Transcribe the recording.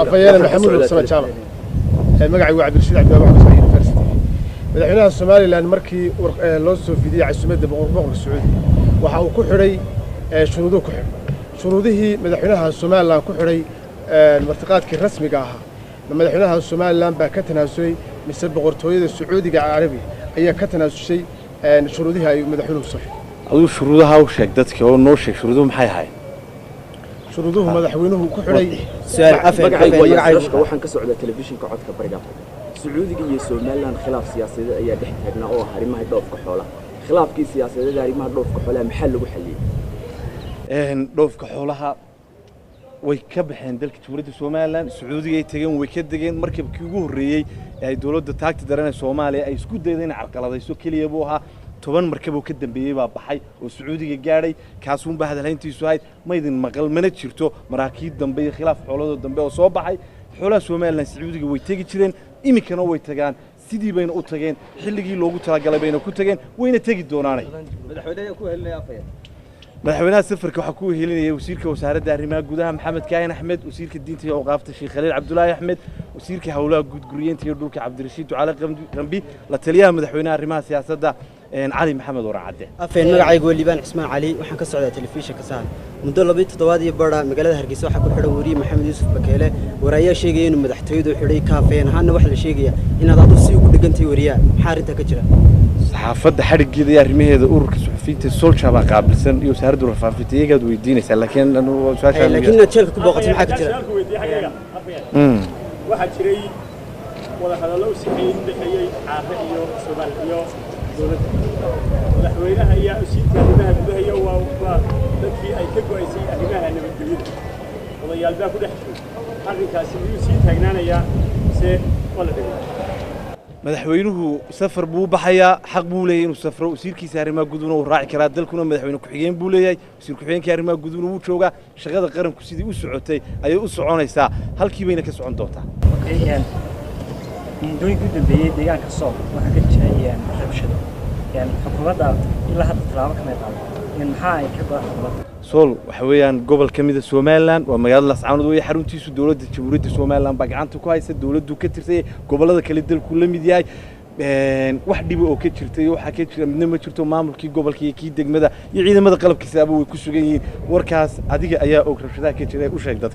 Afhayeenka Maxamuud Sama Jaama magaciisu waa Cabdirashiid Cabdi Wax University madaxweynaha somaliland markii loo soo fidiyay casuumadda boqorka Sacuudi waxa uu ku xiray shuruudo ku xiray shuruudihii madaxweynaha somaliland ku xiray martiqaadkii rasmiga ahaa madaxweynaha somaliland baa ka tanaasulay mise boqortooyada Sacuudiga Carabiga ayaa ka tanaasushay shuruudihii ay madaxweynuhu soo xiray aduu shuruudaha u sheeg dadka oo noo sheeg shuruuduhu maxay ahaayeen shuruuduhu madaxweynuhu ku xiray su'aal magacayga waxaan ka socdaa telefishinka codka bariga Sacuudiga iyo Somaliland khilaaf siyaasadeed ayaa dhex taagnaa oo arrimaha dhoofka xoolaha khilaafkii siyaasadeed arrimaha dhoofka xoolaha maxaa lagu xaliyay dhoofka xoolaha way ka baxeen dalka Jamhuuriyadda Somaliland Sacuudiga ay tageen way ka degeen markabkii ugu horeeyay ay dawladda taagta daranay Soomaaliya ay isku dayeen carqaladayso kaliya buu ahaa 10 markab oo ka dambeeyay baa baxay oo Sacuudiga gaaray kaasuun baa hadalhayntiisu ahayd ma idin maqal mana jirto maraakiib dambe iyo khilaaf xoolado dambe oo soo baxay xoolaha Somaliland Sacuudiga way tagi jireen imikana way tagaan sidii bayna u tageen xilligii loogu talagalay bayna ku tageen wayna tagi doonaanay madaxweynaha ku helinaya afayeen madaxweynaha safarka waxa ku helinaya wasiirka wasaaradda arrimaha gudaha Maxamed Kaahin Axmed wasiirka diinta iyo awqaafta Sheekh Khaliil Cabdullaahi Axmed wasiirka hawlaha guud guriyeenta iyo dhulka Cabdirashiid Ducaale Qambi la taliyaha madaxweynaha arrimaha siyaasadda علي محمد ورعده أفين مقعي يقول لي بان عثمان علي وحن كسر على تلفزيون كسان مدة لبيت تضادي برا مقالة هرقيس وحكو حروري محمد يوسف بكيله ورأيه شيء إنه مدحتويد وحري كافين هان واحد شيء إن هذا ضصي وكل جنتي وريا حارتها كجرا صحافة حرق كذا يرمي هذا أورك صحفية السول شباب قبل سن يسهرد رفافتي يجد ويديني لكن لأنه لكن تشارك بوقت محك كجرا واحد شري ولا هذا لو سحين بحيي عافية سواليو madaxweynaha ayaa usiinta arrimaha gudaha iyo waa dadkii ay ka go'aysay arrimaha nabadgelyada odayaal baa ku dhex jiray arrinkaasi miyuu sii taagnaanayaa se wala dhigay madaxweynuhu safar buu baxayaa xaq buu leeyahay inuu safro wasiirkiisa arrimaha gudaha uu raaci karaa dalkuna madaxweyne ku xigeen buu leeyahay wasiir ku xigeenka arrimaha gudaha uu joogaa shaqada qaranku sidii u socotay ayay u soconaysaa halkii bayna ka socon doontaa doonka u dambeeyay deegaanka soo waxa ka jiray rabshado xukuumadda ilaa hadda talaabo kama qaadan maxaa ay ka go'an xukuumadda sool waxa weeyaan gobol ka mid ah Somaliland waa magaalada Lascaanood oo xaruntiisu dawladda Jamhuuriyadda Somaliland baa gacanta ku haysa dawladdu ka tirsan gobolada kale dalku la mid yahay wax dhib oo ka jirtay waxa ka jira midna ma jirto maamulkii gobolka iyo kii degmada iyo ciidamada qalabkiisa way ku sugan yihiin warkaas adiga ayaa og rabshadaha ka jiray u sheeg dadka